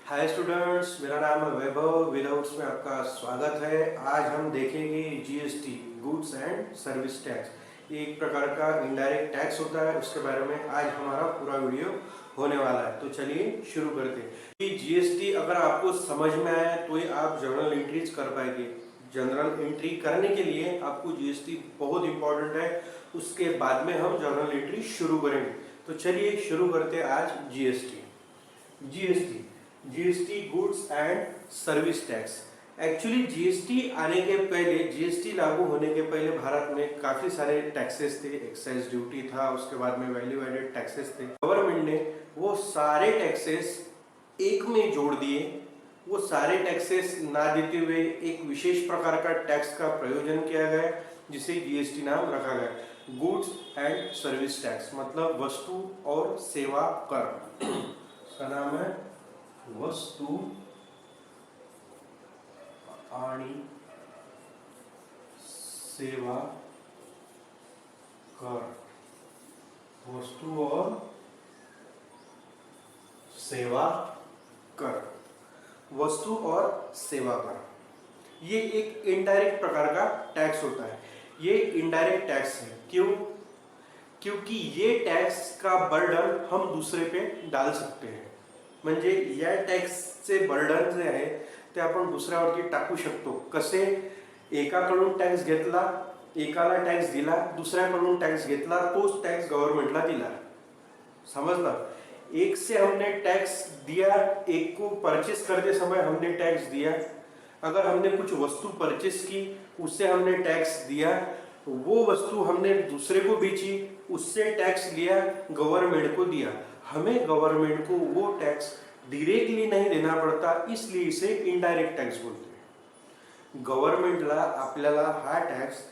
Hi students, मेरा नाम है वैभव। विदाउट्स में आपका स्वागत है। आज हम देखेंगे GST, goods and service tax. ये एक प्रकार का इनडायरेक्ट टैक्स होता है, उसके बारे में आज हमारा पूरा वीडियो होने वाला है। तो चलिए शुरू करते हैं। ये जीएसटी अगर आपको समझ में आया तो ही आप जर्नल एंट्रीज कर पाएंगे। जनरल एंट्री करने के लिए आपको जीएसटी बहुत इंपॉर्टेंट है, उसके बाद में हम जर्नल एंट्री शुरू करेंगे। तो चलिए शुरू करते हैं आज GST. GST goods and service tax. Actually GST आने के पहले, जीएसटी लागू होने के पहले भारत में काफी सारे टैक्सेस थे। एक्साइज ड्यूटी था, उसके बाद में वैल्यू एडेड टैक्सेस थे। गवर्नमेंट ने वो सारे टैक्सेस एक में जोड़ दिए। वो सारे टैक्सेस ना देते हुए एक विशेष प्रकार का टैक्स का प्रयोजन किया गया, जिसे जीएसटी नाम रखा गया। गुड्स एंड सर्विस टैक्स मतलब वस्तु और सेवा कर का नाम है वस्तु आणि सेवा कर। वस्तु और सेवा कर, वस्तु और सेवा कर, ये एक इनडायरेक्ट प्रकार का टैक्स होता है। ये इनडायरेक्ट टैक्स है। क्यों? क्योंकि ये टॅक्स का बर्डन हम दूसरे पे डाल सकते हैं। म्हणजे या टॅक्सचे बर्डन जे आहे ते आपण दुसऱ्यावरती टाकू शकतो। कसे? एकाकडून टॅक्स घेतला, एकाला टॅक्स दिला, दुसऱ्याकडून टॅक्स घेतला, तोच टॅक्स गव्हर्नमेंटला दिला। समझला? एक से हमने टैक्स दिया, एक को परचेस करते समय हमने टैक्स दिया। अगर हमने कुछ वस्तु परचेस की, उससे हमने टैक्स दिया। वो वस्तु हमने दूसरे को बेची, उससे टैक्स लिया, गवर्नमेंट को दिया। हमें गवर्नमेंट को वो टैक्स डायरेक्टली नहीं देना पड़ता, इसलिए इसे इनडायरेक्ट टैक्स बोलते हैं। गवर्नमेंटला आपल्याला हा टॅक्स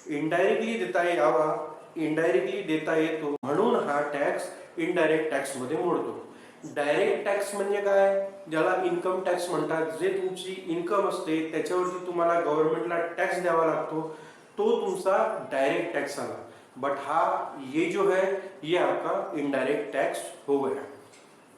इनडायरेक्टली देता यावा, इनडायरेक्टली देता येतो, म्हणून हा टॅक्स इनडायरेक्ट टॅक्स मध्ये मोडतो। डायरेक्ट टॅक्स म्हणजे काय? ज्याला इन्कम टॅक्स म्हणतात। जे तुमची इन्कम असते त्याच्यावरती तुम्हाला गव्हर्नमेंटला टॅक्स द्यावा लागतो, तो तुमचा डायरेक्ट टैक्स आला। बट हाँ, ये जो है ये आपका इनडायरेक्ट टैक्स हो गया।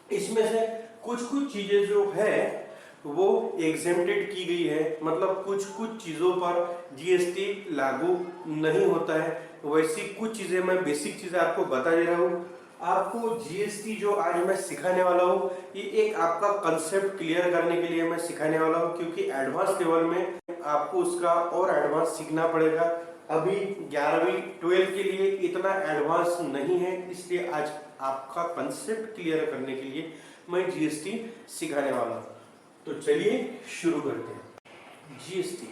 इसमें से कुछ कुछ चीजें जो है वो एग्जेम्प्टेड की गई है, मतलब कुछ कुछ चीजों पर जीएसटी लागू नहीं होता है। वैसी कुछ चीजें, मैं बेसिक चीजें आपको बता दे रहा हूँ। आपको जीएसटी जो आज मैं सिखाने वाला हूँ, ये एक आपका कंसेप्ट क्लियर करने के लिए मैं सिखाने वाला हूँ, क्योंकि एडवांस लेवल में आपको उसका और एडवांस सीखना पड़ेगा। अभी 11वीं 12th के लिए इतना एडवांस नहीं है, इसलिए आज आपका कंसेप्ट क्लियर करने के लिए मैं जीएसटी सिखाने वाला हूँ। तो चलिए शुरू करते हैं। जीएसटी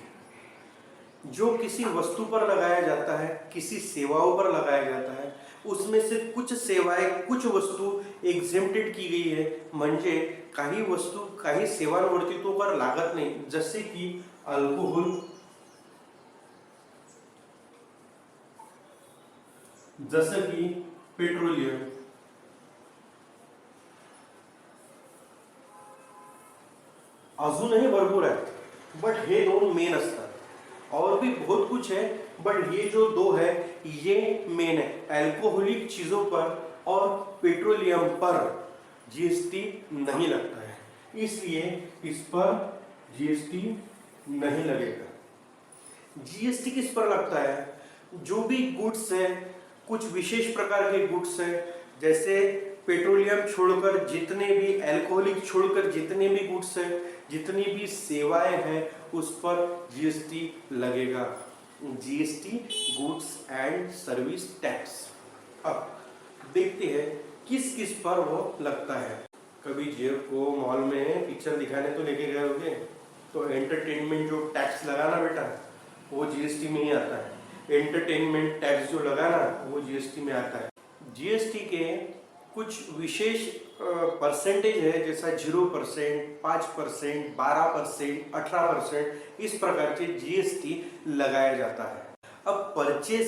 जो किसी वस्तु पर लगाया जाता है, किसी सेवाओं पर लगाया जाता है, उसमें से कुछ सेवाएं, कुछ वस्तू एक्झेम्प्टेड की गई है। म्हणजे काही वस्तू, काही सेवांवरती तो कर लागत नाही। जसे की अल्कोहोल, जसं की पेट्रोलियम, अजूनही भरपूर आहेत, बट हे दोन मेन असतात। और भी बहुत कुछ है, बट ये जो दो है ये मेन है। अल्कोहलिक चीजों पर और पेट्रोलियम पर जीएसटी नहीं लगता है, इसलिए इस पर जीएसटी नहीं लगेगा। जीएसटी किस पर लगता है? जो भी गुड्स है, कुछ विशेष प्रकार के गुड्स है, जैसे पेट्रोलियम छोड़कर जितने भी, अल्कोहलिक छोड़कर जितने भी गुड्स है, जितनी भी सेवाएं हैं, उस पर जीएसटी लगेगा। GST goods and service tax. अब देखते हैं किस किस पर वो लगता है। कभी जेब को मॉल में पिक्चर दिखाने तो लेके गए होंगे, तो एंटरटेनमेंट जो टैक्स लगाना बेटा, वो जीएसटी में ही आता है। एंटरटेनमेंट टैक्स जो लगाना वो जीएसटी में आता है। जीएसटी के कुछ विशेष परसेंटेज है, जैसा 0%, 5%, 12%, 18%, इस प्रकार के जीएसटी लगाया जाता है। अब परचेस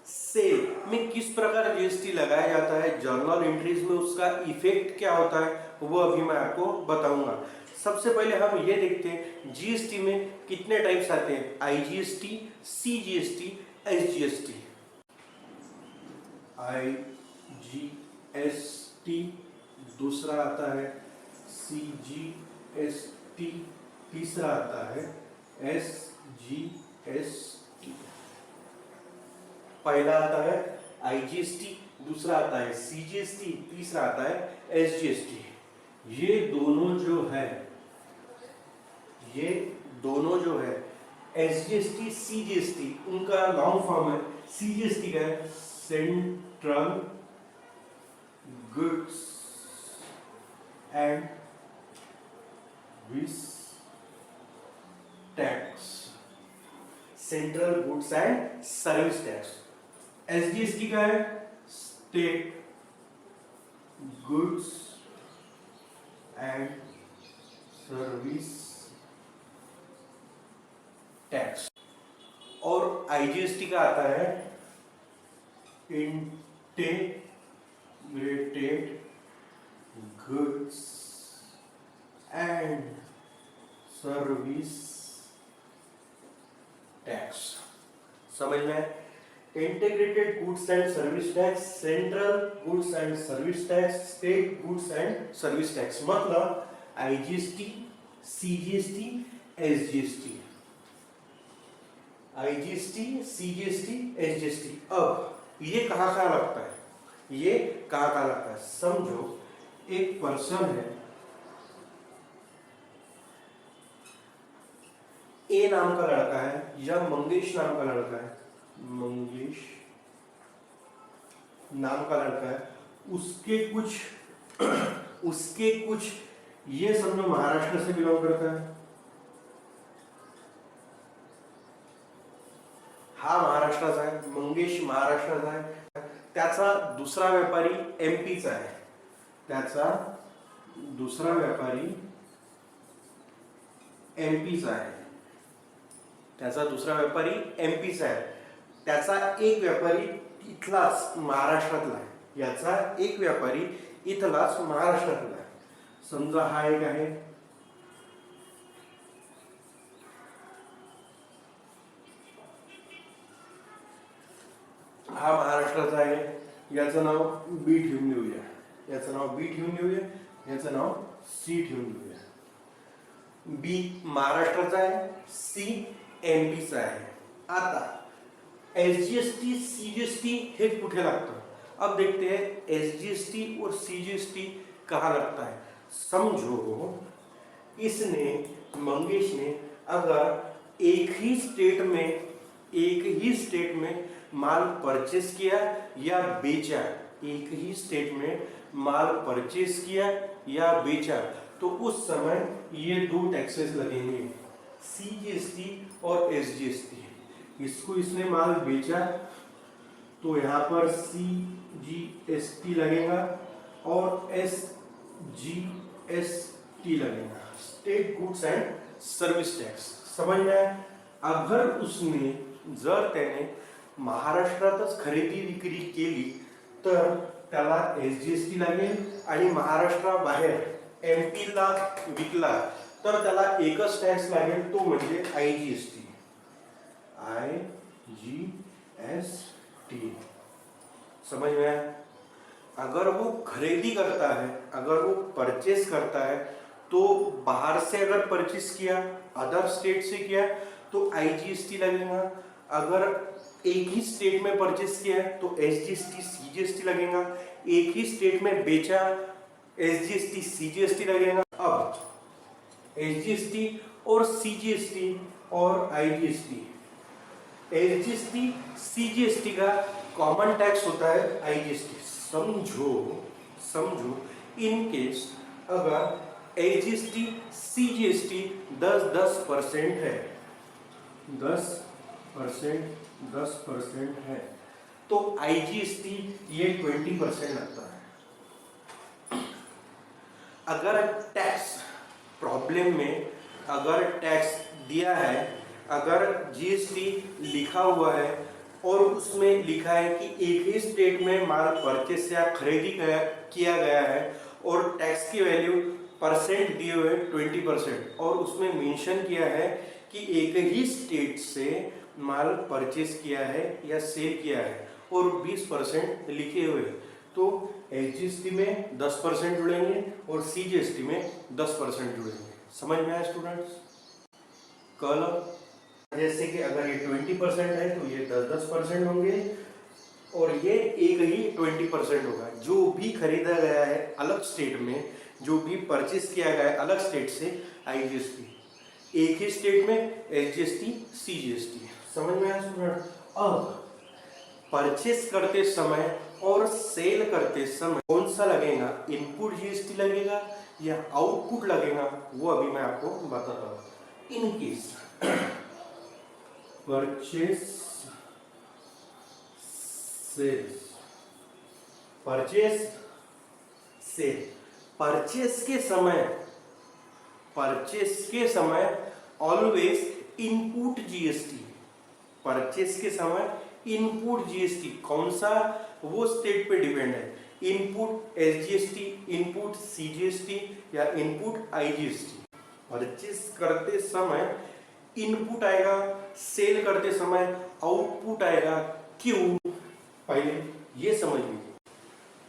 सेल में किस प्रकार जीएसटी लगाया जाता है, जर्नल एंट्रीज में उसका इफेक्ट क्या होता है, वो अभी मैं आपको बताऊंगा। सबसे पहले हम ये देखते हैं जीएसटी में कितने टाइप्स आते हैं। IGST, CGST, SGST. आईजीएसटी, दूसरा आता है सीजीएसटी, एस टी, तीसरा आता है एस जी एस टी, पहला आता है आई जी एस टी, दूसरा आता है सी जी एस टी, तीसरा आता है एस जी एस टी। ये दोनों जो है S G S T C G S T, उनका लॉन्ग फॉर्म है। सी जी एस टी का है central goods and service tax, central goods and service tax. S G S T का है state goods and service tax, और IGST का आता है integrated goods and service tax. समझ में? Integrated goods and service tax, central goods and service tax, state goods and service tax, मतलब IGST, CGST, SGST, IGST, CGST, SGST. अब ये कहाँ कहाँ लगता है? ये कहाँ कहाँ लगता है? समझो एक पर्सन है, ए नाम का लड़का है या मंगेश नाम का लड़का है, मंगेश नाम का लड़का है, उसके कुछ ये समझो महाराष्ट्र से बिलोंग करता है, हा महाराष्ट्राचा आहे, मंगेश महाराष्ट्राचा आहे, त्याचा दुसरा व्यापारी एमपीचा आहे, त्याचा दुसरा व्यापारी एमपीचा आहे, त्याचा दुसरा व्यापारी एमपीचा आहे, त्याचा एक व्यापारी इथलाच महाराष्ट्रातला आहे, याचा एक व्यापारी इथलाच महाराष्ट्रातला आहे। समजा हा एक आहे, हा महाराष्ट्राचा आहे, याचं नाव बी ठेवून देऊया, याचं नाव बी ठेवून देऊया, याचं नाव सी ठेवून देऊया। बी महाराष्ट्राचा आहे, सी एमपीचा आहे। आता एसजीएसटी सीजीएसटी हे कुठे लागतं? अब देखते हैं एसजीएसटी और सीजीएसटी कहाँ लगता है। समझो इसने, मंगेश ने अगर एक ही स्टेट में माल परचेस किया या बेचा, एक ही स्टेट में माल परचेस किया या बेचा, तो उस समय ये दो टैक्सेस लगेंगे, सीजीएसटी और एसजीएसटी। इसको इसने माल बेचा तो यहाँ पर सीजीएसटी लगेगा और एसजीएसटी लगेगा, state goods and service tax. समझ में आया? अगर उसने, जर त्याने महाराष्ट्रातच खरेदी विक्री केली तर त्याला एसजीएसटी लागेल, आणि महाराष्ट्राबाहेर एमपीला विकला तर त्याला एकच टॅक्स लागेल, तो म्हणजे आईजीएसटी, आईजीएसटी। समझ में आया? अगर वो खरीदी करता है, अगर वो परचेस करता है, तो बाहर से अगर परचेस किया, अदर स्टेट से किया तो आईजीएसटी लगेगा, अगर एक ही स्टेट में परचेस किया है तो एसजीएसटी सीजीएसटी लगेगा, एक ही स्टेट में बेचा एसजीएसटी सीजीएसटी लगेगा। अब एसजीएसटी और सीजीएसटी और आईजीएसटी, एसजीएसटी सीजीएसटी का कॉमन टैक्स होता है आईजीएसटी। समझो इन केस अगर एसजीएसटी सीजीएसटी 10% है, 10% है, तो आईजीएसटी ये 20% लगता है। अगर टैक्स प्रॉब्लम में, अगर टैक्स दिया है, अगर जीएसटी लिखा हुआ है और उसमें लिखा है कि एक ही स्टेट में माल परचेस या खरीदी किया गया है और टैक्स की वैल्यू परसेंट दिए हुए 20%, और उसमें मेंशन किया है कि एक ही स्टेट से माल परचेस किया है या सेल किया है और 20% लिखे हुए, तो एसजीएसटी में 10% जुड़ेंगे और सीजीएसटी में 10% जुड़ेंगे। समझ में आया स्टूडेंट्स? कल जैसे कि अगर ये 20% है तो ये 10% होंगे और ये एक ही 20% होगा। जो भी खरीदा गया है अलग स्टेट में, जो भी परचेस किया गया है अलग स्टेट से, IGST, एक ही स्टेट में SGST, CGST। समझ में आया स्टूडेंट? अब परचेस करते समय और सेल करते समय कौन सा लगेगा, इनपुट GST लगेगा या आउटपुट लगेगा, वो अभी मैं आपको बताता हूँ। In case purchase sales, purchase sale, purchase के समय ऑलवेज इनपुट GST, परचेस के समय इनपुट GST कौन सा, वो स्टेट पे डिपेंड है। इनपुट SGST, इनपुट CGST या इनपुट IGST। परचेस करते समय इनपुट आएगा, सेल करते समय आउटपुट आएगा। क्यों? पहले ये समझ लीजिए।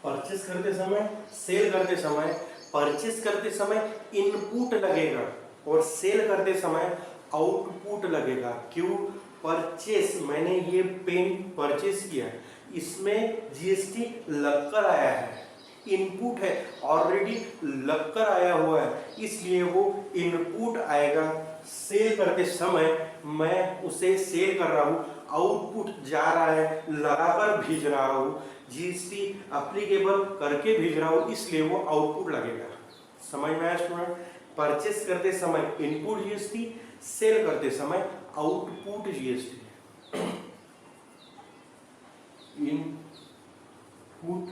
परचेस करते समय, सेल करते समय, परचेस करते समय इनपुट लगेगा और सेल करते समय आउटपुट लगेगा। क्यों? परचेस, मैंने ये पेन परचेस किया, इसमें GST लगकर आया है, इनपुट है ऑलरेडी लगकर आया हुआ है, इसलिए वो इनपुट आएगा। सेल करते समय मैं उसे सेल कर रहा हूँ, आउटपुट जा रहा है, लगाकर भेज रहा हूँ, GST अप्लीकेबल करके भेज रहा हूँ, इसलिए वो आउटपुट लगेगा। समझ में आया स्टूडेंट? परचेस करते समय इनपुट GST, सेल करते समय output GST। Input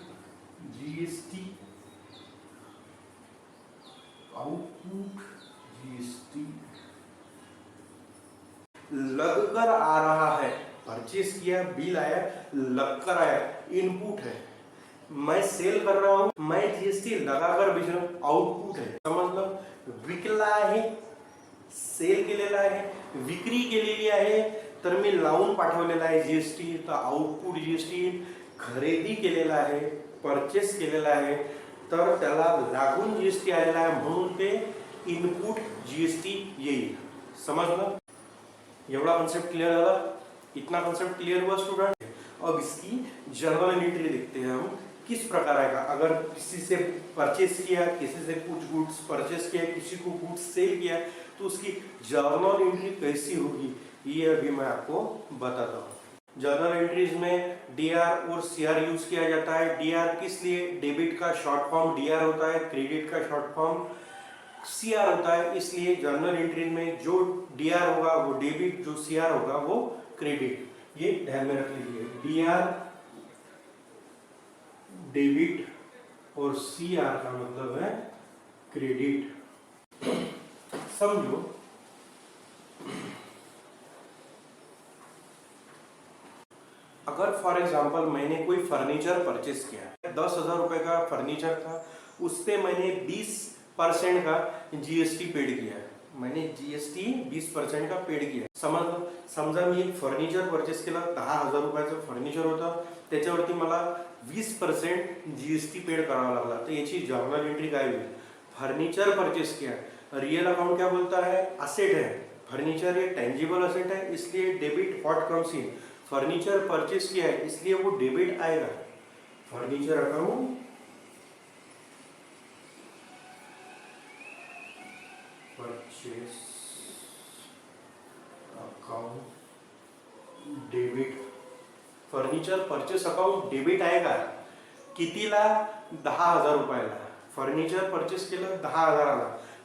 GST, output GST लगकर आ रहा है। परचेस किया, बिल आया, लगकर आया, इनपुट है। मैं सेल कर रहा हूं, मैं GST लगाकर भेज रहा हूं, आउटपुट है। मतलब विकला आहे, सेल केलेला आहे, विक्री केलेली आहे, तर मी लावून पाठवलेला आहे GST, तर आउटपुट GST। खरेदी केलेला आहे, परचेस केलेला आहे, तर त्याला लागून GST आलेला आहे, म्हणून ते इनपुट GST येईल। समझलं? एवढा कॉन्सेप्ट क्लियर झाला? इतना कॉन्सेप्ट क्लियर हुआ स्टूडेंट? अब इसकी जर्नल एंट्री देखते हैं हम किस प्रकार आएगा। अगर किसी से परचेस किया, किसी से कुछ गुड्स परचेस किया, किसी को गुड्स सेल किया, तो उसकी जर्नल एंट्री कैसी होगी, ये अभी मैं आपको बताता हूँ। जर्नल एंट्रीज में DR और CR यूज किया जाता है। DR किस लिए? डेबिट का शॉर्ट फॉर्म DR होता है, क्रेडिट का शॉर्ट फॉर्म CR होता है, इसलिए जर्नल एंट्रीज में जो DR होगा वो डेबिट, जो CR होगा वो क्रेडिट। ये ध्यान में रख लीजिए। DR डेबिट और CR का मतलब है क्रेडिट। समझो, अगर फॉर एग्जांपल मैंने कोई फर्नीचर परचेस किया, 10,000 रुपए का फर्नीचर था, उस पे मैंने 20% का GST पेड किया। मैंने GST 20% का पेड किया। समजा मी एक फर्निचर परचेस केला, 10,000 रुपयाचं फर्निचर होतं, त्याच्यावरती मला 20% GST पेड करावा लागला, तर याची जर्नल एंट्री काय होईल? फर्नीचर परचेस किया, रियल अकाउंट क्या बोलता है? असेट है। फर्नीचर ये टेंजिबल असेट है, इसलिए debit what comes in. Furniture purchase किया है, इसलिए वो डेबिट आएगा। Furniture account purchase account debit, furniture purchase account debit आएगा। कितीला? 10,000 रुपयाला फर्निचर परचेस केलं, 10,000ला।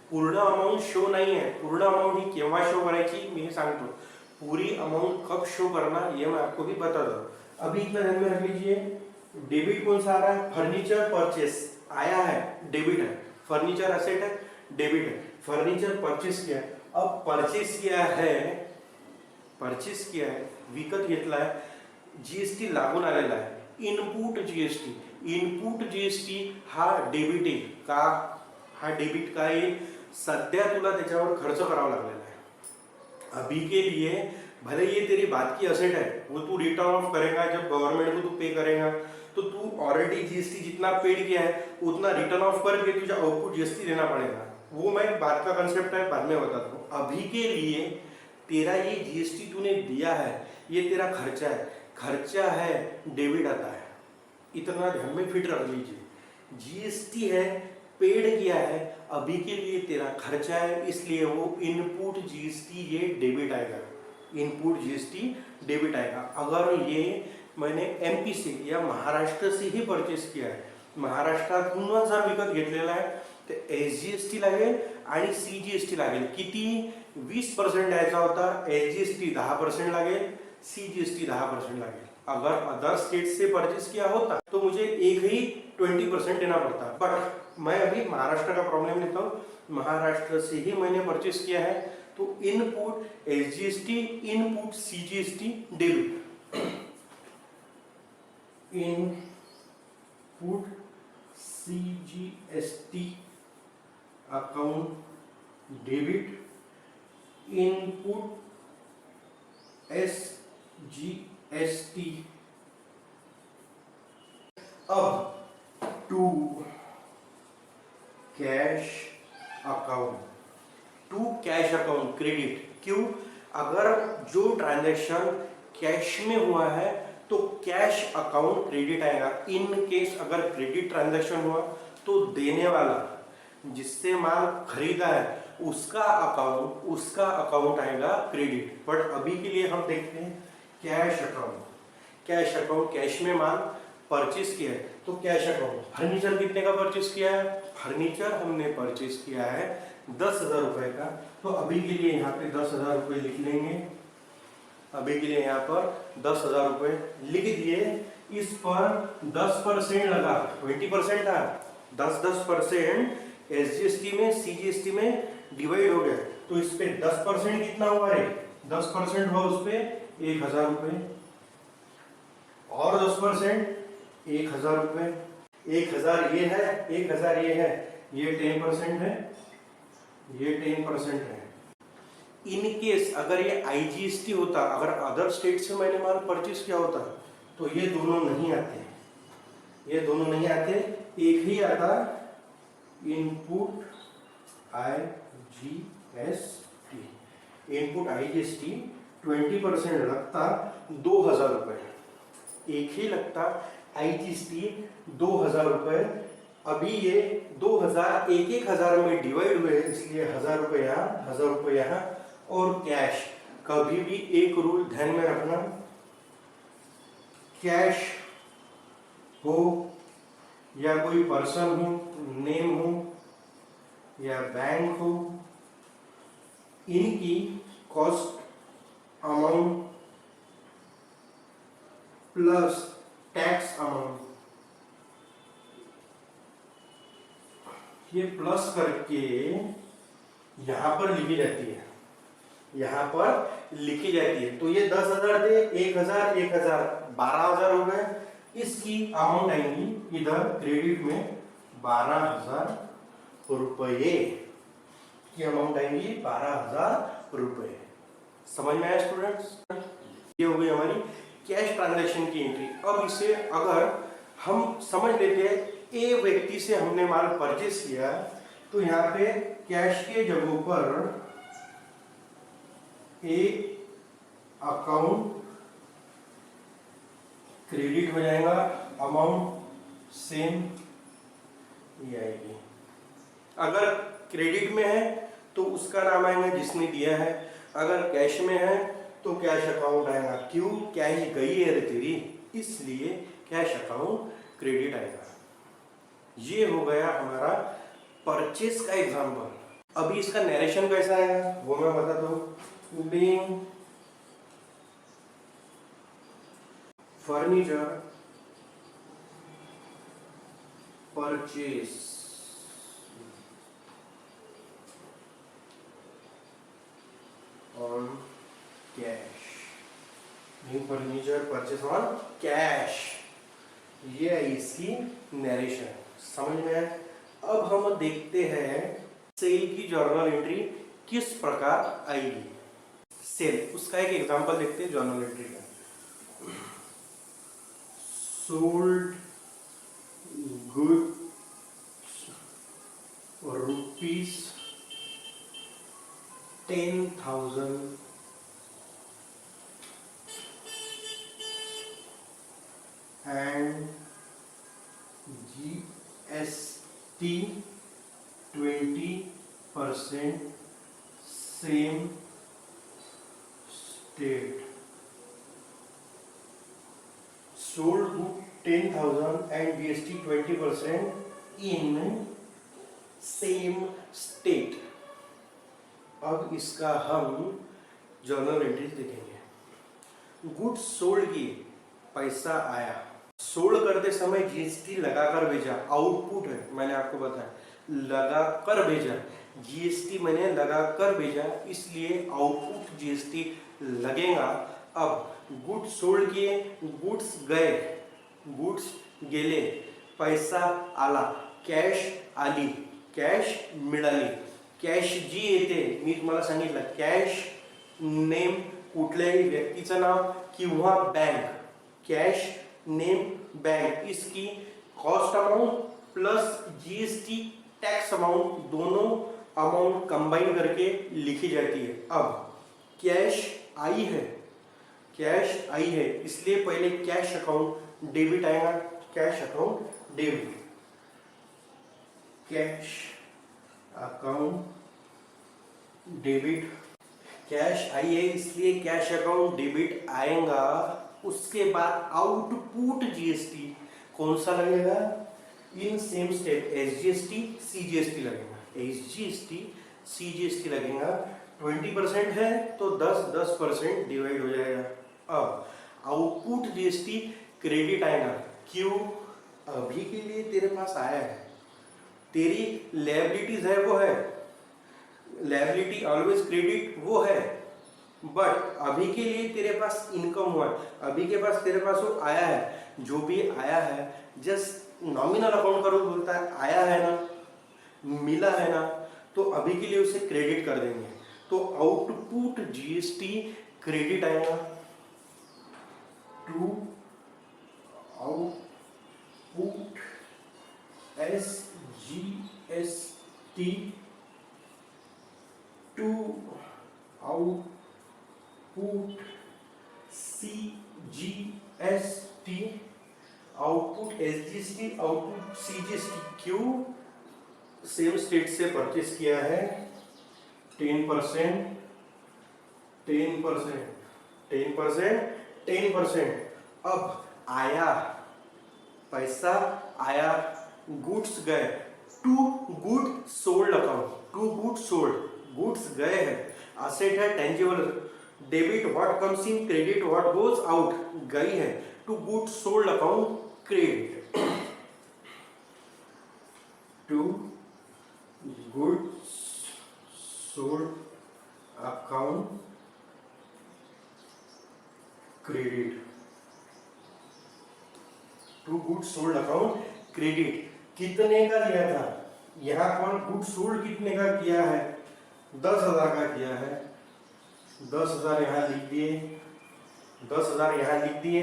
पूर्ण अमाउंट शो नहीं है। पूर्ण अमाउंट ही केव्हा शो करायची मी सांगतो। पूरी अमाउंट कब शो करना ये मैं आपको भी बता दूं। अभी इतना ध्यान में रख लीजिए, डेबिट कौन सा आ रहा है? फर्नीचर परचेस आया है, डेबिट है। फर्नीचर असेट है, डेबिट है। फर्नीचर परचेस किया है, अब परचेस किया है, विकत घेतला है, GST लागून आलेला आहे, इनपुट GST हा डेबिट आहे का? हा डेबिट का आहे? सध्या तुला त्याच्यावर खर्च करावा लागलेला आहे। अभी के लिए भले ये तेरी बात की असेट है, वो तू रिटर्न ऑफ करेगा जब गवर्नमेंट को तू पे करेगा, तो तू ऑलरेडी GST जितना पेड किया है उतना रिटर्न ऑफ करके तुझे आउटपुट GST देना पड़ेगा। वो मैं बात का कंसेप्ट है, बाद में बताता हूँ। अभी के लिए तेरा ये जीएसटी तूने दिया है, ये तेरा खर्चा है, खर्चा है डेबिट आता है, इतना ध्यान में फिट रख लीजिए। जीएसटी है, पेड किया है, अभी के लिए तेरा खर्चा है, इसलिए वो इनपुट जीएसटी ये डेबिट आएगा, इनपुट जीएसटी डेबिट आएगा। अगर ये मैंने एमपी से या महाराष्ट्र से ही परचेस किया आहे, महाराष्ट्रातूनच जर विकत घेतलेला आहे, तर एसजीएसटी लागेल आणि सीजीएसटी लागेल। किती? 20% द्यायचा होता, एसजीएसटी 10% लागेल, सीजीएसटी 10% लागेल। अगर अदर स्टेट से परचेस किया होता तो मुझे एक ही 20% देना पड़ता, बट मैं अभी महाराष्ट्र का प्रॉब्लम लेता हूँ, महाराष्ट्र से ही मैंने परचेस किया है, तो input SGST, input CGST debit, input CGST account debit, input SGST. अब to cash account, to cash account credit. क्यों? अगर जो ट्रांजैक्शन कैश में हुआ है तो कैश अकाउंट क्रेडिट आएगा। इन केस अगर क्रेडिट ट्रांजैक्शन हुआ तो देने वाला जिससे माल खरीदा है उसका अकाउंट आएगा क्रेडिट। बट अभी के लिए हम देखते हैं cash account. Cash account, cash में माल परचेस किया है तो कैश अकाउंट। फर्नीचर कितने का परचेस किया है? फर्नीचर हमने परचेस किया है 10,000 रुपए का, तो अभी के लिए यहाँ पे 10,000 रुपए लिख लेंगे। अभी के लिए यहाँ पर 10,000 रुपए लिख दिए। इस पर 10% लगा, 20% था, 10% एसजीएसटी में सीजीएसटी में डिवाइड हो गया, तो इस पे 10% कितना हुआ रे? 10% हुआ उस पे 1,000 रुपए, और 10% 1,000 रुपए। 1,000 ये है, 1,000 ये है, ये 10% है, ये 10% है। इन केस अगर ये आईजीएसटी होता, अगर अदर स्टेट से मैंने माल परचेस किया होता तो ये दोनों नहीं आते, ये दोनों नहीं आते, एक ही आता इनपुट आईजीएसटी। इनपुट आईजीएसटी 20% लगता 2,000 रुपए, एक ही लगता आईजीएसटी 2,000 रुपए। अभी ये 2,000 एक हजार में डिवाइड हुए, इसलिए 1,000 रुपए यहाँ, 1,000 रुपए यहाँ। और कैश, कभी भी एक रूल ध्यान में रखना, कैश हो या कोई पर्सन हो, नेम हो या बैंक हो, इनकी cost amount plus tax amount, ये प्लस करके यहां पर लिखी जाती है, यहां पर लिखी जाती है। तो ये 10,000 दे, 1,000 1,000 12,000 हो गए। इसकी अमाउंट आएंगी इधर क्रेडिट में 12,000 रुपये की अमाउंट आएंगी, 12,000 रुपये। समझ में आया स्टूडेंट्स? ये हो गई हमारी कैश ट्रांजैक्शन की एंट्री। अब इसे अगर हम समझ लेते हैं, ए व्यक्ति से हमने माल परचेस किया, तो यहाँ पे कैश के जगहों पर ए अकाउंट क्रेडिट हो जाएगा, अमाउंट सेम ये आएगी। अगर क्रेडिट में है तो उसका नाम आएगा जिसने दिया है, अगर कैश में है तो कैश अकाउंट आएगा। क्यों? कैश गई है रे तेरी, इसलिए कैश अकाउंट क्रेडिट आएगा। ये हो गया हमारा परचेस का एग्जांपल। अभी इसका नरेशन कैसा है वो मैं बताता हूँ। Being furniture purchase on cash, new furniture purchase on cash, ये है इसकी नरेशन। समझ में आया? अब हम देखते हैं सेल की जर्नल एंट्री किस प्रकार आएगी। सेल, उसका एक एग्जांपल देखते हैं जर्नल एंट्री का। Sold goods rupees 10,000 and GST 20% same state. Sold good 10,000 and GST 20% in same state. अब इसका हम जर्नल एंट्रीज देखेंगे। गुड्स सोल्ड किए, पैसा आया, सोल्ड करते समय जीएसटी लगाकर भेजा, आउटपुट है, मैंने आपको बताया लगाकर भेजा, जीएसटी मैंने लगाकर भेजा, इसलिए आउटपुट जीएसटी लगेगा। अब गुड्स सोल्ड किए, गुड्स गए, गुड्स गेले, पैसा आला, कॅश आली, कॅश मिळाली, कॅश जी येते, मी तुम्हाला सांगितलं कॅश नेम कुठल्याही व्यक्तीचं नाव किंवा बँक, कॅश नेम बैंक, इसकी cost amount plus GST tax amount, दोनों अमाउंट कंबाइन करके लिखी जाती है। अब कैश आई है, कैश आई है, इसलिए पहले कैश अकाउंट डेबिट आएगा, cash account debit, cash account debit, cash आई है इसलिए कैश अकाउंट डेबिट आएगा। उसके बाद आउटपुट जीएसटी कौन सा लगेगा, in same step SGST CGST लगेगा, एसजीएसटी सीजीएसटी लगेगा। 20% है तो 10% डिवाइड हो जाएगा। अब आउटपुट जीएसटी क्रेडिट आएगा, क्यों, अभी के लिए तेरे पास आया है, तेरी लायबिलिटीज है वो है, लायबिलिटी ऑलवेज क्रेडिट वो है, बट अभी के लिए तेरे पास इनकम हुआ है, अभी के पास तेरे पास वो आया है, जो भी आया है जस्ट नॉमिनल अकाउंट करो, बोलता है आया है ना, मिला है ना, तो अभी के लिए उसे क्रेडिट कर देंगे। तो आउटपुट जीएसटी क्रेडिट आएगा to output SGST to output CGST, output SGST output CGST, क्यों, सेम स्टेट से परचेस किया है, 10%, 10%, 10%, 10%। अब आया, पैसा आया, गुड्स गए, to good sold account, to good sold, goods गए हैं, असेट है tangible, debit what comes in, credit what goes out, गई है, to good sold account credit, to goods sold account credit, to goods sold account credit. कितने का लिया था, यहाँ पर गुड्स सोल्ड कितने का किया है, 10,000 का किया है, 10,000 यहाँ लिख दिए, 10,000 यहाँ लिख दिए।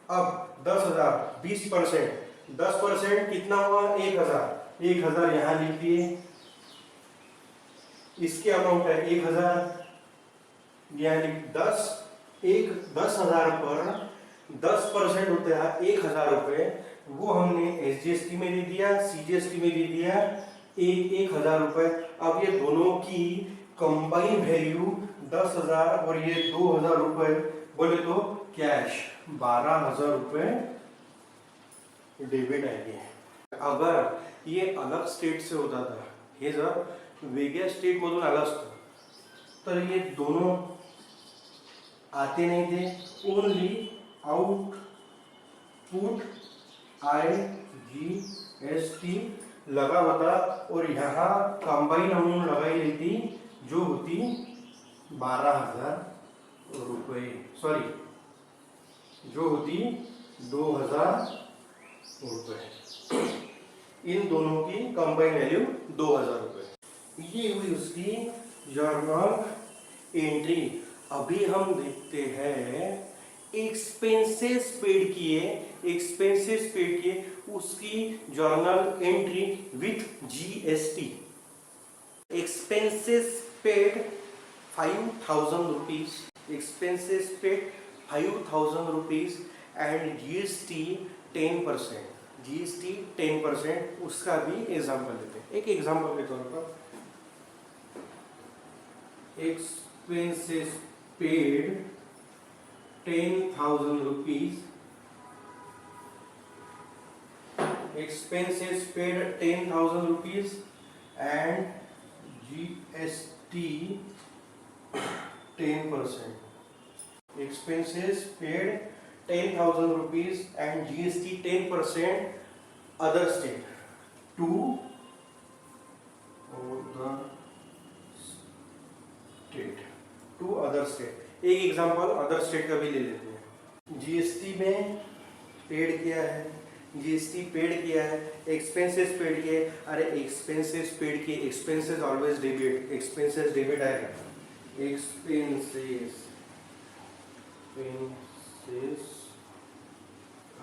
अब 10,000 20%, 10% कितना हुआ, 1,000, 1,000 यहाँ लिख दिए, इसके अमाउंट है 1,000, यहाँ लिख 10,000 पर 10% होता है 1,000 रुपए, वो हमने एसजीएसटी में दे दिया, सीजीएसटी में दे दिया 1,000 रुपए। अब ये दोनों की कंबाइन वैल्यू 10,000 और ये 2,000 रुपए, बोले तो कैश 12,000 रुपए डेबिट आएंगे। अगर ये अलग स्टेट से होता था, हे जर वेगळ्या स्टेट मधून आला असतो तर ये दोनों आते नहीं थे, ओनली आउटपुट IGST लगा होता और यहाँ कंबाइन अमाउंट लगाई गई थी जो होती 12,000 रुपये, सॉरी जो होती 2,000 रुपये, इन दोनों की कंबाइन वैल्यू 2,000 रुपये। ये हुई उसकी जर्नल एंट्री। अभी हम देखते हैं एक्सपेंसेस पेड किए, एक्सपेंसेस पेड किए, उसकी journal entry with GST. Expenses paid 5,000 rupees, expenses paid 5,000 rupees and GST 10%, GST 10%, उसका भी एग्जाम्पल लेते हैं। एक एग्जाम्पल के तौर पर expenses paid 10,000 rupees, expenses paid 10,000 rupees and GST 10%. Expenses paid 10,000 rupees and GST 10% other state to the state, to other state। एक example other state का भी ले लेते हैं। जीएसटी में पेड किया है, जीएसटी पेड किया है, एक्सपेंसेस पेड किए, अरे एक्सपेंसेस पेड किए, expenses always debit, expenses debit आएगा, expenses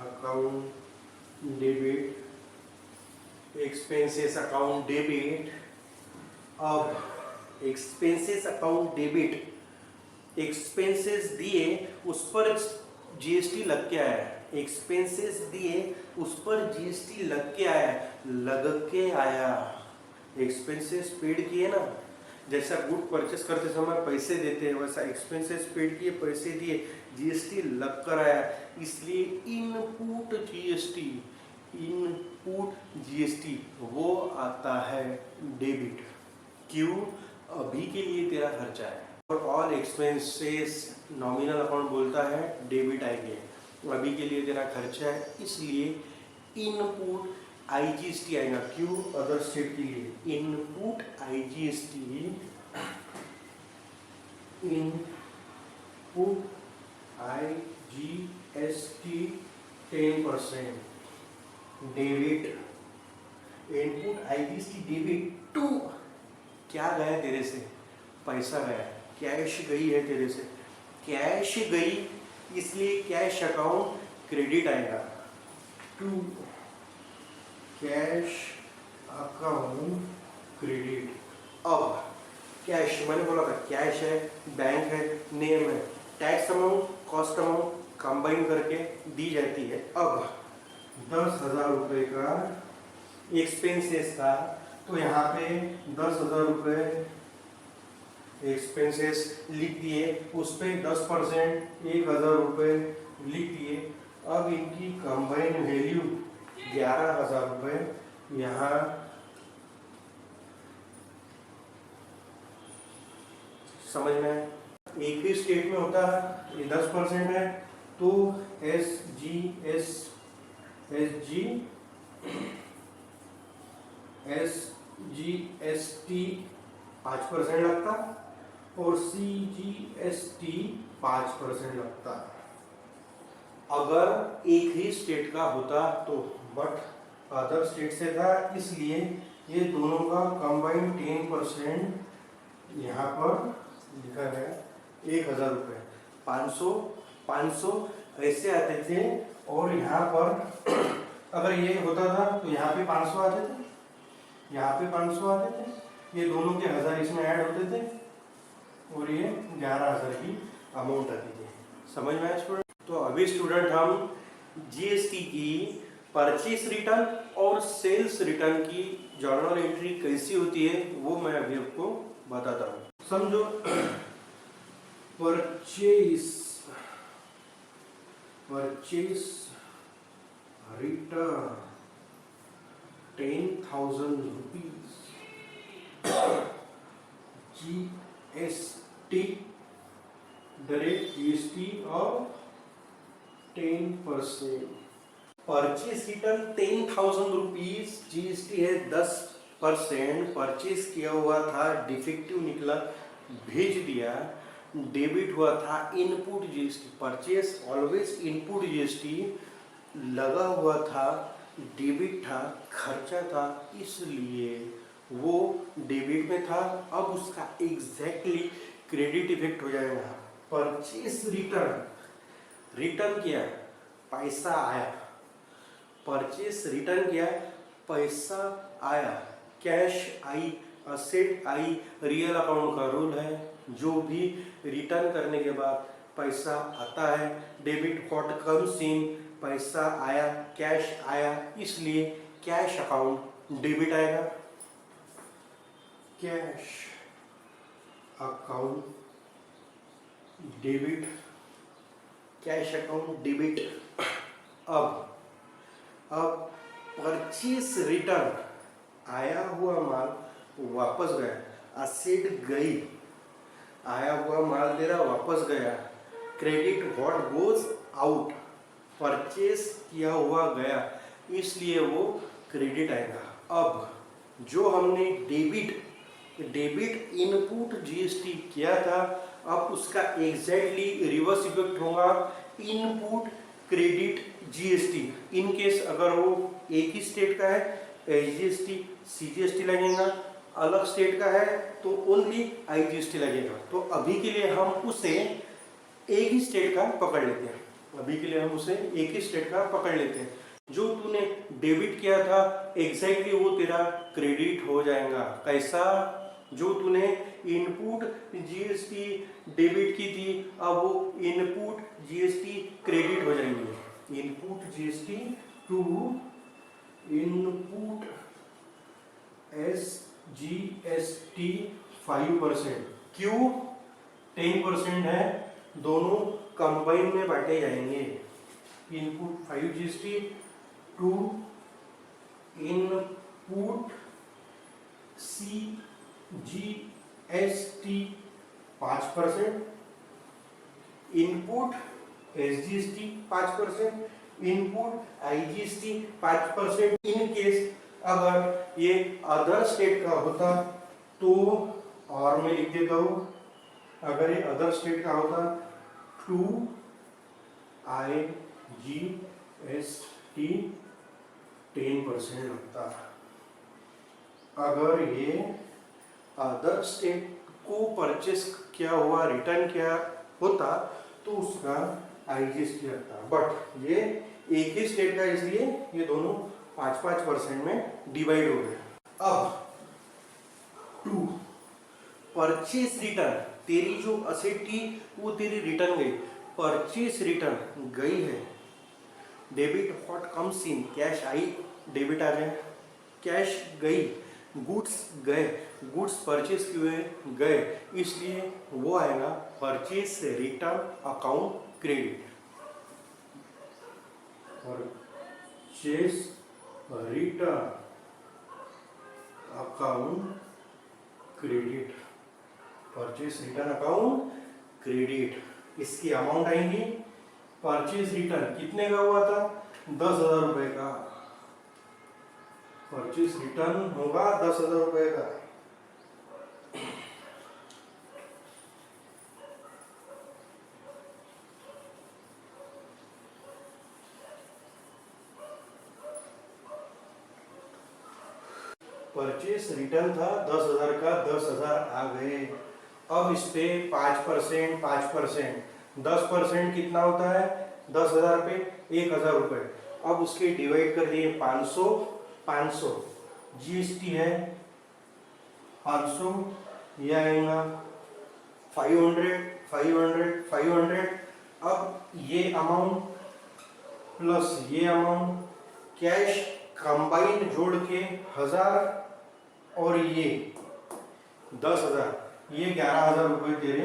account debit, expenses account debit. अब एक्सपेंसेस अकाउंट डेबिट, एक्सपेंसेस दिए उस पर जीएसटी लग के आया, एक्सपेंसेस दिए उस पर जीएसटी लग के आया, लग के आया। एक्सपेंसेस पेड किए ना, जैसा गुड परचेस करते समय पैसे देते हैं वैसा एक्सपेंसेस पेड किए, पैसे दिए, जीएसटी लग कर आया, इसलिए इनपुट जीएसटी, इनपुट जीएसटी वो आता है डेबिट। क्यों? अभी के लिए तेरा खर्चा है, और ऑल एक्सपेंसेस नॉमिनल अकाउंट बोलता है डेबिट आएंगे, अभी के लिए तेरा खर्चा है, इसलिए इनपुट आईजीएसटी आएगा। क्यों? अदर स्टेट के लिए input IGST, input IGST 10% debit, input IGST debit to, क्या गया तेरे से? पैसा गया, कैश गई है तेरे से, कैश गई, इसलिए कैश अकाउंट क्रेडिट आएगा, टू कैश अकाउंट क्रेडिट। अब कैश, मैंने बोला था कैश है, बैंक है, नेम है, tax amount, cost amount combine करके दी जाती है। अब 10,000 रुपये का एक्सपेंसेस था, तो यहाँ पे 10,000 रुपये एक्सपेंसेस लिख दिए, उस पर 10% 1,000 रुपये लिख दिए। अब इनकी कंबाइन वैल्यू 11,000 रुपये यहाँ समझ में आए? एक ही स्टेट में होता है, ये 10% है, तो SGST 5% लगता और CGST 5% लगता अगर एक ही स्टेट का होता तो, बट अदर स्टेट से था, इसलिए ये दोनों का कंबाइंड 10% यहाँ पर लिखा गया 1,000 रुपये, 500 ऐसे आते थे, और यहाँ पर अगर ये होता था तो यहाँ पे 500 आते थे, यहाँ पे 500 आते थे, ये दोनों के 1,000 इसमें ऐड होते थे, और ये 11,000 की अमाउंट आती थी। समझ में आया स्टूडेंट? तो अभी स्टूडेंट हम जीएसटी की परचेस रिटर्न और सेल्स रिटर्न की जर्नल एंट्री कैसी होती है वो मैं अभी आपको बताता हूँ। समझो, purchase return 10,000 rupees, GST direct GST of 10%। Purchase return 10,000 rupees, GST है 10%, परचेस किया हुआ था, डिफेक्टिव निकला, भेज दिया, डेबिट हुआ था input GST, purchase always input GST, लगा हुआ था, डेबिट था, खर्चा था, इसलिए वो डेबिट में था। अब उसका एग्जैक्टली क्रेडिट इफेक्ट हो जाएगा। परचेस रिटर्न किया, पैसा आया, परचेस रिटर्न किया, पैसा आया, cash I, asset I real account का रूल है, जो भी रिटर्न करने के बाद पैसा आता है, डेबिट व्हाट कम्स इन, पैसा आया, कैश आया, इसलिए कैश अकाउंट डेबिट आएगा। Cash account debit, cash account debit. अब परचेस रिटर्न, आया हुआ माल वापस गया, असेट गई, आया हुआ माल तेरा वापस गया, credit what goes out, purchase किया हुआ गया, इसलिए वो क्रेडिट आएगा। अब जो हमने डेबिट इनपुट जीएसटी किया था, अब उसका एग्जैक्टली रिवर्स इफेक्ट होगा इनपुट क्रेडिट जीएसटी। इन केस अगर वो एक ही स्टेट का है, एसजीएसटी सीजीएसटी लगेगा, अलग स्टेट का है तो ओनली आईजीएसटी लगेगा। तो अभी के लिए हम उसे एक ही स्टेट का पकड़ लेते हैं, जो तूने डेबिट किया था एग्जैक्टली वो तेरा क्रेडिट हो जाएगा। कैसा? जो तूने इनपुट जीएसटी डेबिट की थी, अब वो इनपुट जीएसटी क्रेडिट हो जाएंगे। Input GST to input SGST 5%, क्यों 10% है, दोनों कंबाइन में बांटे जाएंगे। Input 5 GST to input CGST 5%, input SGST 5%, input IGST 5%। In case अगर ये अदर स्टेट का होता तो, और मैं लिख देता हूं, अगर ये अदर स्टेट का होता 2 आईजीएसटी 10% लगता। अगर ये अदर स्टेट को परचेस किया हुआ रिटर्न किया होता तो उसका आईजीएसटी लगता, बट ये एक ही स्टेट का, इसलिए ये दोनों 5-5% में डिवाइड हो गए। अब 2 परचेस रिटर्न, तेरी जो असेट थी वो तेरी रिटर्न गई, परचेस रिटर्न गई है, debit what comes in, cash आई, डेबिट आ गया, कैश गई, गुड्स गए, गुड्स परचेस किए गए, इसलिए वो आएगा purchase return account credit. Purchase return account credit, purchase return account credit. इसकी अमाउंट आएंगी, परचेस रिटर्न कितने का हुआ था, 10,000 रुपए का, परचेस रिटर्न होगा 10,000 रुपए का। परचेस रिटर्न था 10,000 का, 10,000 आ गए। अब इस पे 5%, 10% कितना होता है, 10,000 पे 1,000 रुपए। अब उसके डिवाइड कर दिए 500, जीएसटी है 500, ये आएगा 500। अब ये अमाउंट प्लस ये अमाउंट, कैश कंबाइन जोड़ के 1000 और ये 10,000, ये 11,000 रुपए तेरे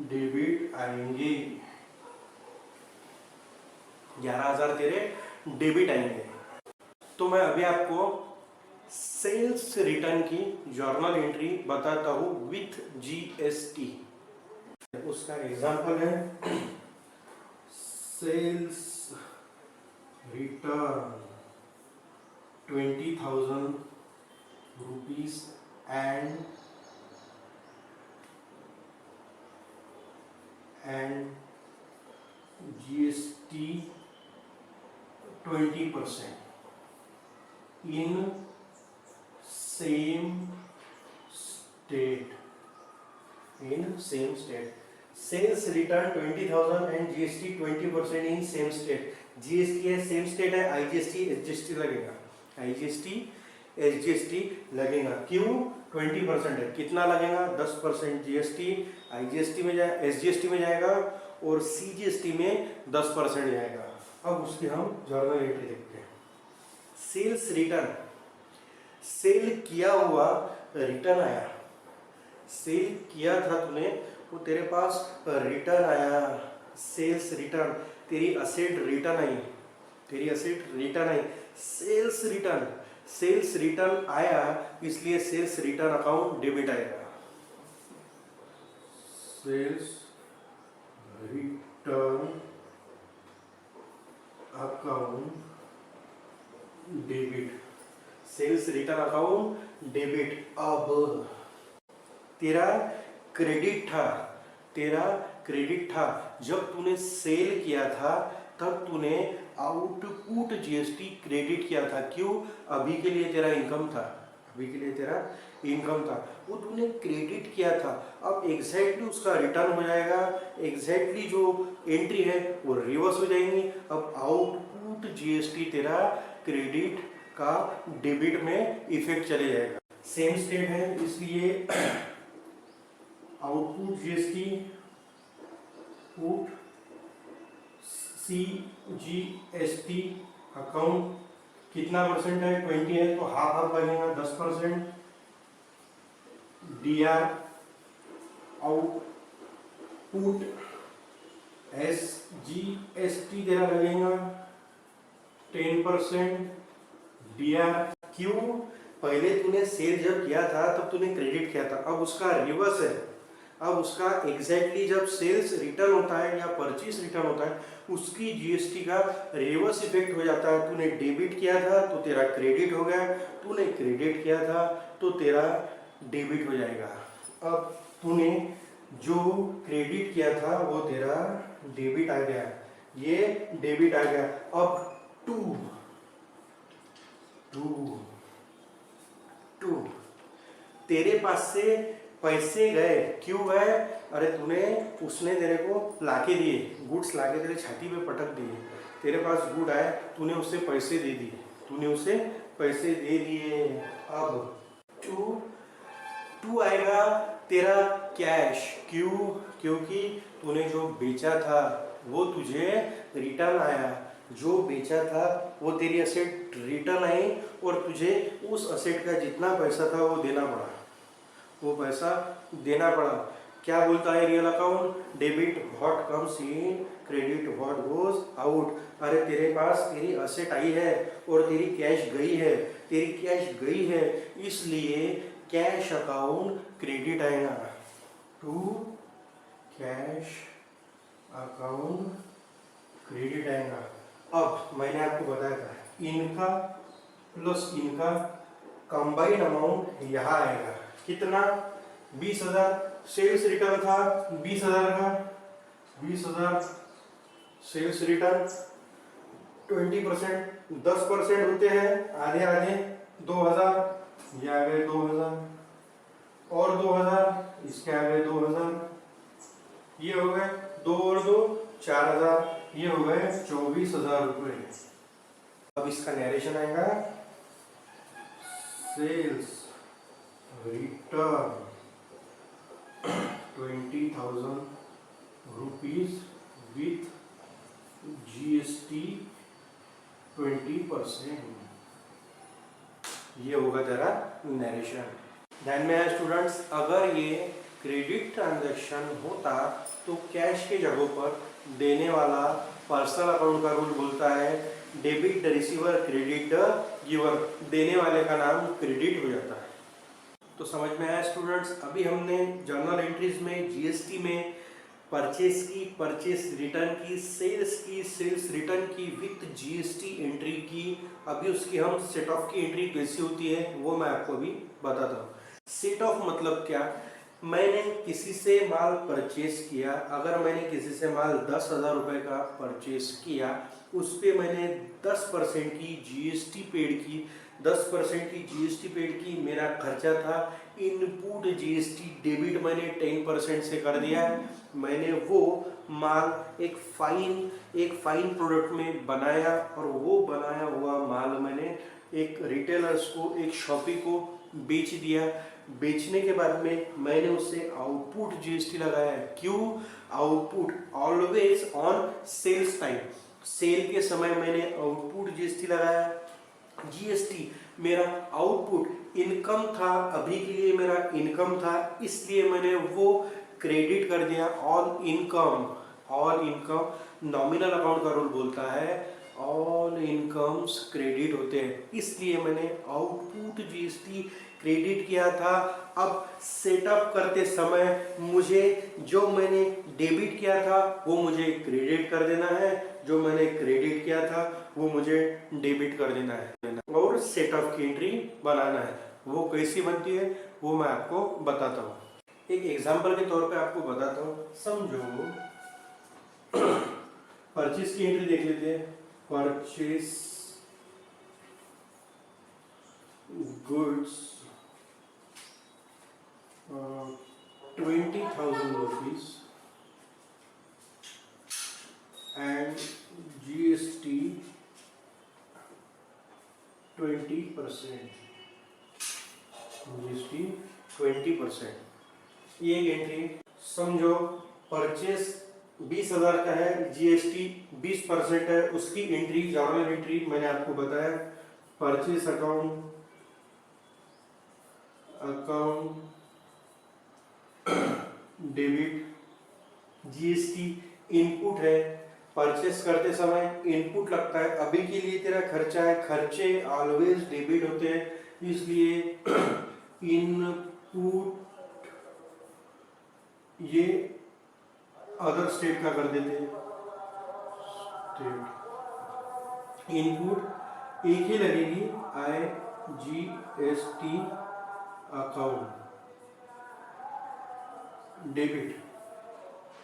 डेबिट आएंगे, 11,000 तेरे डेबिट आएंगे। तो मैं अभी आपको सेल्स रिटर्न की जर्नल एंट्री बताता हूं विथ जीएसटी। उसका एग्जांपल है sales return 20,000 rupees and GST 20% in same state. Sales return 20,000 and GST 20% in same state. GST है सेम स्टेट है, IGST SGST लगेगा, IGST SGST लगेगा। क्यों? 20% है, कितना लगेगा? 10% GST IGST में जाए, SGST में जाएगा और CGST में 10% जाएगा। अब उसकी हम जर्नल एंट्री देखते हैं। सेल्स रिटर्न, सेल किया हुआ रिटर्न आया, सेल किया था तूने, वो तेरे पास रिटर्न आया, सेल्स रिटर्न, तेरी असेट रिटर्न आई, तेरी असेट रिटर्न आई, सेल्स रिटर्न, सेल्स रिटर्न आया, इसलिए सेल्स रिटर्न अकाउंट डेबिट आएगा। Sales return account debit, sales return account debit. अब तेरा क्रेडिट था, तेरा क्रेडिट था, जब तूने सेल किया था तब तूने आउटपुट जीएसटी क्रेडिट किया था। क्यों? अभी के लिए तेरा इनकम था, अभी के लिए तेरा इनकम था, वो तूने क्रेडिट किया था। अब एग्जैक्टली उसका रिटर्न हो जाएगा, एग्जैक्टली जो एंट्री है वो रिवर्स हो जाएंगी। अब आउटपुट जीएसटी तेरा क्रेडिट का डेबिट में इफेक्ट चले जाएगा। सेम स्टेप है, इसलिए output GST put CGST account कितना परसेंट है? 20 है, तो हाफ हाफ लगेगा, 10%। DR आउटपुट SGST तेरा लगेगा 10%। DR क्यों? पहले तूने सेल जब किया था तब तूने क्रेडिट किया था, अब उसका रिवर्स है। अब उसका एग्जैक्टली जब सेल्स रिटर्न होता है या परचेस रिटर्न होता है, उसकी जीएसटी का रिवर्स इफेक्ट हो जाता है। तूने डेबिट किया था तो तेरा क्रेडिट हो गया, तूने क्रेडिट किया था तो तेरा डेबिट हो जाएगा। अब तूने जो क्रेडिट किया था वो तेरा डेबिट आ गया, ये डेबिट आ गया। अब टू तेरे पास से पैसे गए, क्यों गए? अरे तूने, उसने तेरे को लाके दिए, गुड्स लाके तेरे छाती पे पटक दिए, तेरे पास गुड आए, तूने उसे पैसे दे दिए, तूने उसे पैसे दे दिए। अब टू आएगा तेरा कैश। क्यों? क्योंकि तूने जो बेचा था वो तुझे रिटर्न आया, जो बेचा था वो तेरी असेट रिटर्न आई और तुझे उस असेट का जितना पैसा था वो देना पड़ा, वो पैसा देना पड़ा। क्या बोलता है real account? Debit what comes in, credit what goes out. अरे तेरे पास तेरी असेट आई है और तेरी कैश गई है, तेरी कैश गई है, इसलिए कैश अकाउंट क्रेडिट आएगा। टू कैश अकाउंट क्रेडिट आएगा। अब मैंने आपको बताया था, इनका प्लस इनका कंबाइंड अमाउंट यहाँ आएगा, कितना? 20,000। सेल्स रिटर्न था 20,000 का, 20,000 सेल्स रिटर्न। 20% 10% होते हैं, आधे आधे 2,000, ये आ गए 2,000 और 2,000, इसके आ गए 2,000, ये हो गए 2 और 2 4,000, ये हो गए 24,000 रुपये। अब इसका नरेशन आएगा, sales return 20,000 rupees with GST 20%। ये होगा तेरा नरेशन। ध्यान में है स्टूडेंट्स, अगर ये क्रेडिट ट्रांजैक्शन होता तो कैश के जगह पर देने वाला पर्सनल अकाउंट का रूल बोलता है debit the receiver credit the giver, देने वाले का नाम क्रेडिट हो जाता है। तो समझ में आया स्टूडेंट्स? अभी हमने जर्नल एंट्रीज में जीएसटी में परचेस की, परचेस रिटर्न की, सेल्स रिटर्न की विथ जीएसटी एंट्री की। अभी उसकी हम सेट ऑफ की एंट्री कैसी होती है वो मैं आपको अभी बताता हूँ। सेट ऑफ मतलब क्या? मैंने किसी से माल परचेस किया, अगर मैंने किसी से माल 10,000 रुपये का परचेस किया, उस पर मैंने 10% की जीएसटी पेड की, 10% की जीएसटी पेड की, मेरा खर्चा था इनपुट जीएसटी डेबिट मैंने 10% से कर दिया। मैंने वो माल एक फाइन प्रोडक्ट में बनाया और वो बनाया हुआ माल मैंने एक रिटेलर्स को, एक शॉपी को बेच दिया। बेचने के बाद में मैंने उससे आउटपुट जीएसटी लगाया है। क्यों output? Always on sales time, sale के समय मैंने आउटपुट जीएसटी लगाया। जीएसटी मेरा आउटपुट इनकम था, अभी के लिए मेरा इनकम था, इसलिए मैंने वो क्रेडिट कर दिया। All income, all income nominal account का रूल बोलता है ऑल इनकम्स क्रेडिट होते हैं, इसलिए मैंने आउटपुट जीएसटी क्रेडिट किया था। अब सेटअप करते समय मुझे जो मैंने डेबिट किया था वो मुझे क्रेडिट कर देना है, जो मैंने क्रेडिट किया था वो मुझे डेबिट कर देना है, और सेटअप की एंट्री बनाना है। वो कैसी बनती है वो मैं आपको बताता हूँ। एक एग्जांपल के तौर पे आपको बताता हूँ। समझो परचेस की एंट्री देख लेते हैं। Purchase goods 20,000 rupees and GST 20%, GST 20%, ये एक एंट्री। समझो परचेस 20,000 का है, जीएसटी 20% है, उसकी एंट्री जर्नल एंट्री मैंने आपको बताया। Purchase account debit, GST input है। परचेस करते समय इनपुट लगता है, अभी के लिए तेरा खर्चा है, खर्चे ऑलवेज डेबिट होते हैं, इसलिए इनपुट ये अदर स्टेट का कर देते हैं। स्टेट इनपुट एक ही लगेगी, IGST अकाउंट डेबिट।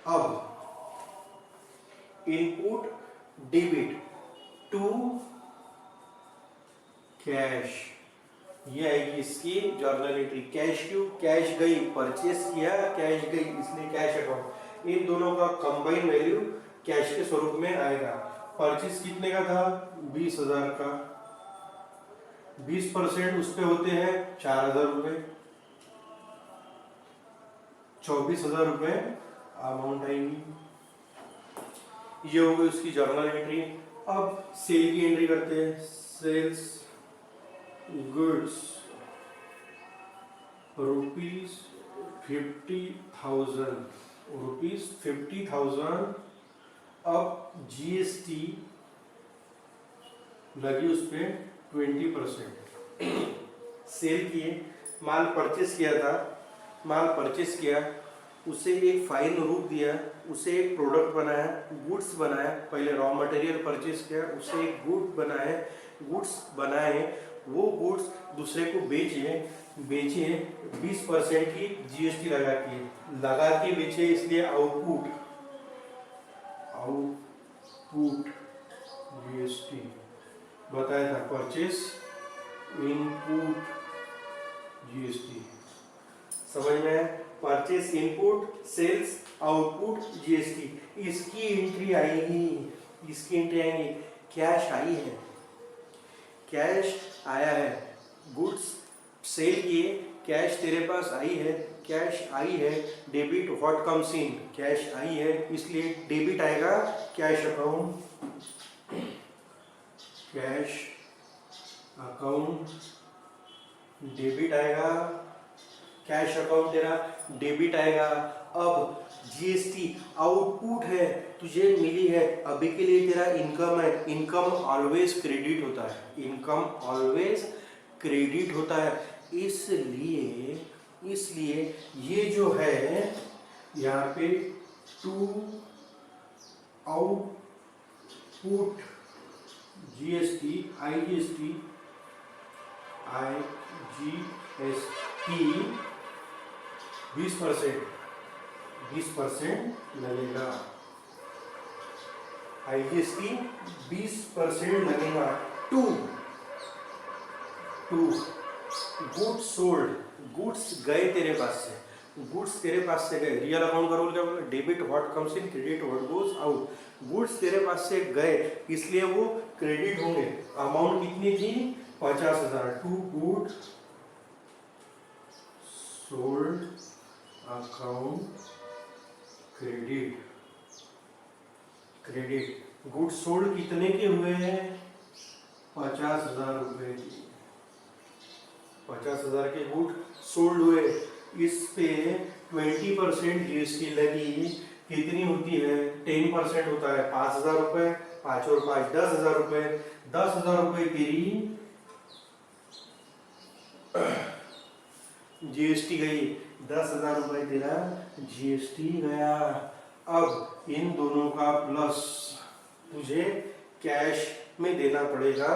अब इनपुट डेबिट टू कैश, ये आएगी इसकी जर्नल एंट्री। कैश क्यों? कैश गई, परचेस किया, कैश गई, इसलिए कैश अकाउंट। इन दोनों का कंबाइन वैल्यू कैश के स्वरूप में आएगा। परचेस कितने का था? 20,000 का, 20% उस पे होते हैं 4,000 रुपए, 24,000 रुपए अमाउंट आएगी। ये हो गई उसकी जर्नल एंट्री। अब सेल की एंट्री करते हैं। Sales goods ₹50,000, ₹50,000। अब जीएसटी लगी उस पे 20%। सेल किए, माल परचेस किया था, माल परचेस किया, उसे एक फाइन रूप दिया, उसे एक प्रोडक्ट बनाया, गुड्स बनाया। पहले रॉ मटेरियल परचेस किया, उसे एक गुड बनाए, गुड्स बनाए, वो गुड्स दूसरे को बेचे, 20% की जीएसटी लगा के बेचे, इसलिए आउटपुट जीएसटी बताया था। परचेस इनपुट जीएसटी, समझ में? Purchase input, sales output, GST, इसकी एंट्री आएगी, इसकी एंट्री आएगी। कैश आई है, कैश आया है, गुड्स सेल किए, कैश तेरे पास आई है, कैश आई है। Debit what comes in, cash आई है, इसलिए डेबिट आएगा cash account, cash account debit आएगा, कैश अकाउंट तेरा डेबिट आएगा। अब जीएसटी आउटपुट है, तुझे मिली है, अभी के लिए तेरा इनकम है, इनकम ऑलवेज क्रेडिट होता है, इनकम ऑलवेज क्रेडिट होता है, इसलिए ये जो है यहाँ पे टू आउटपुट जीएसटी, आईजीएसटी 20% लगेगा, आईजीएसटी 20% लगेगा। टू गुड्स सोल्ड, गुड्स गए तेरे पास से, गुड्स तेरे पास से गए। रियल अकाउंट का रूल क्या बोला? Debit what comes in, credit what goes out. Goods तेरे पास से गए, इसलिए वो क्रेडिट होंगे। अमाउंट कितनी थी? 50,000 to good sold account credit. Credit good sold कितने के हुए हैं? 50,000 रुपए की। 50,000 के गुड सोल्ड हुए, इस पे 20% जीएसटी लगी। कितनी होती है? 10% होता है 5,000 रुपए। 5 और 5 10,000 रुपए। 10,000 रुपए तेरी जीएसटी गई। 10,000 रुपए तेरा जीएसटी गया। अब इन दोनों का प्लस तुझे कैश में देना पड़ेगा,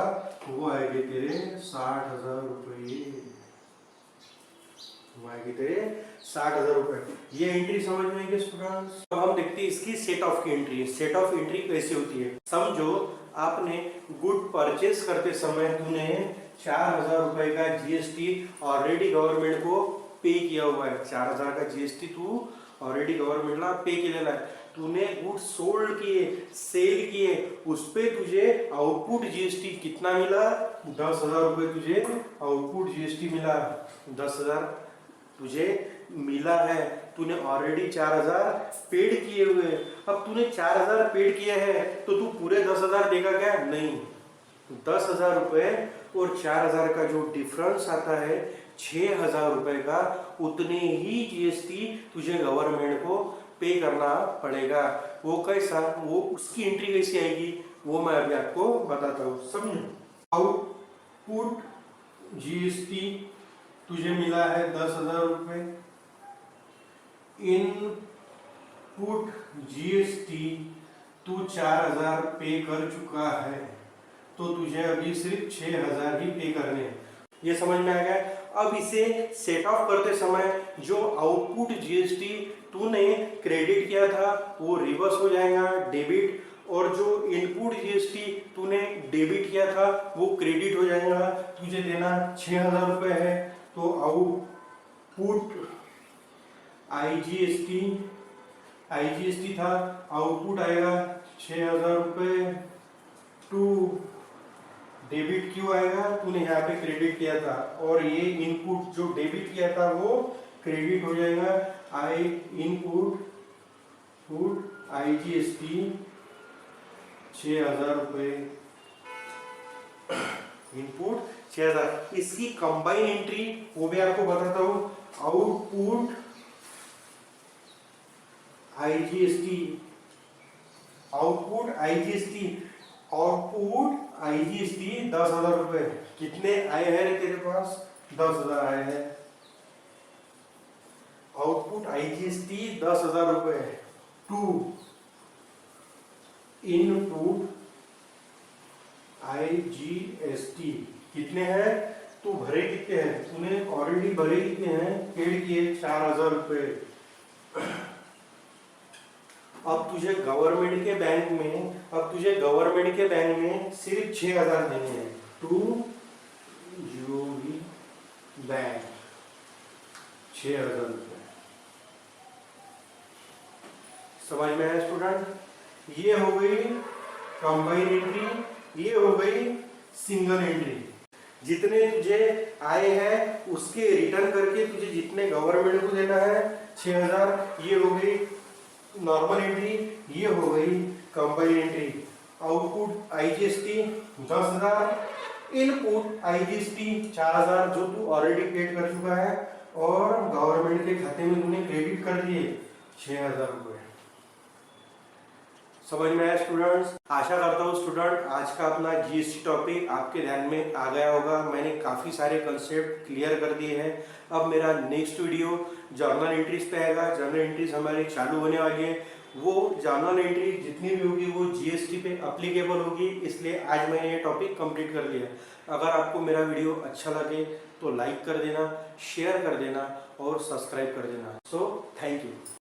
वो आएगी तेरे 60,000 रुपये। तेरे 60,000 रुपए। ये एंट्री समझ में आएगी स्टूडेंट्स? अब हम देखते हैं इसकी सेट ऑफ की एंट्री। सेट ऑफ एंट्री कैसे होती है? समझो आपने गुड परचेस करते समय तूने 4,000 रुपए का जीएसटी ऑलरेडी गवर्नमेंट को पे किया हुआ है। 4,000 का जीएसटी तू ऑलरेडी गवर्नमेंट ला पे किया है। तूने गुड सोल्ड किए, सेल किए, उस पे तुझे आउटपुट जीएसटी कितना मिला? 10,000 रुपए तुझे आउटपुट जीएसटी मिला। 10,000 तुझे मिला है। तूने ऑलरेडी 4,000 पेड किए हुए। अब तूने 4,000 पेड किए हैं तो तू पूरे 10,000 देगा क्या? नहीं। 10,000 रुपए और 4,000 का जो डिफरेंस आता है 6,000 रुपए का, उतने ही जीएसटी तुझे गवर्नमेंट को पे करना पड़ेगा। वो कैसा? वो उसकी एंट्री कैसी आएगी वो मैं अभी आपको बताता हूँ। समझो, आउटपुट जीएसटी तुझे मिला है 10,000 रुपए। इनपुट जीएसटी तू 4,000 पे कर चुका है, तो तुझे अभी सिर्फ 6,000 ही पे करने हैं। ये समझ में आ गया? अब इसे सेट ऑफ करते समय जो आउटपुट जीएसटी तूने क्रेडिट किया था वो रिवर्स हो जाएगा, डेबिट, और जो इनपुट जीएसटी तूने डेबिट किया था वो क्रेडिट हो जाएगा। तुझे देना 6,000 रुपए है, तो आउटपुट आईजीएसटी था, आउटपुट आएगा 6,000 रुपए टू डेबिट क्यों आएगा? तूने यहाँ पे क्रेडिट किया था और ये इनपुट जो डेबिट किया था वो क्रेडिट हो जाएगा। आईजीएसटी 6,000 रुपए, इनपुट 6,000। इसकी कंबाइन एंट्री वो भी आपको बताता हूँ। आउटपुट आईजीएसटी 10,000 रुपए। कितने आए हैं तेरे पास? 10,000 आए हैं। आउटपुट आईजीएसटी 10,000 रुपए टू इनपुट आईजीएसटी कितने हैं? तू भरे कितने हैं? तूने ऑलरेडी भरे कितने हैं? पेड किए 4,000 रुपए। अब तुझे गवर्नमेंट के बैंक में सिर्फ 6,000 देने हैं टू यूबी बैंक। 6,000 रुपए। समझ में आया स्टूडेंट? ये हो गई कंबाइन एंट्री, ये हो गई सिंगल एंट्री। जितने तुझे आए हैं उसके रिटर्न करके तुझे जितने गवर्नमेंट को देना है 6,000, ये हो गई नॉर्मल एंट्री, ये हो गई combine entry. Output IGST 10,000, input IGST 4,000 जो तू ऑलरेडी पेड कर चुका है और गवर्नमेंट के खाते में तूने क्रेडिट कर दिए 6,000 रुपए। समझ में आया स्टूडेंट्स? आशा करता हूँ स्टूडेंट आज का अपना जीएसटी टॉपिक आपके ध्यान में आ गया होगा। मैंने काफ़ी सारे कंसेप्ट क्लियर कर दिए हैं। अब मेरा नेक्स्ट वीडियो जर्नल एंट्रीज पे आएगा। जर्नल एंट्रीज हमारी चालू होने वाली है। वो जर्नल एंट्री जितनी भी होगी वो जीएसटी पे अप्लीकेबल होगी, इसलिए आज मैंने ये टॉपिक कंप्लीट कर लिया। अगर आपको मेरा वीडियो अच्छा लगे तो लाइक कर देना, शेयर कर देना और सब्सक्राइब कर देना। So thank you.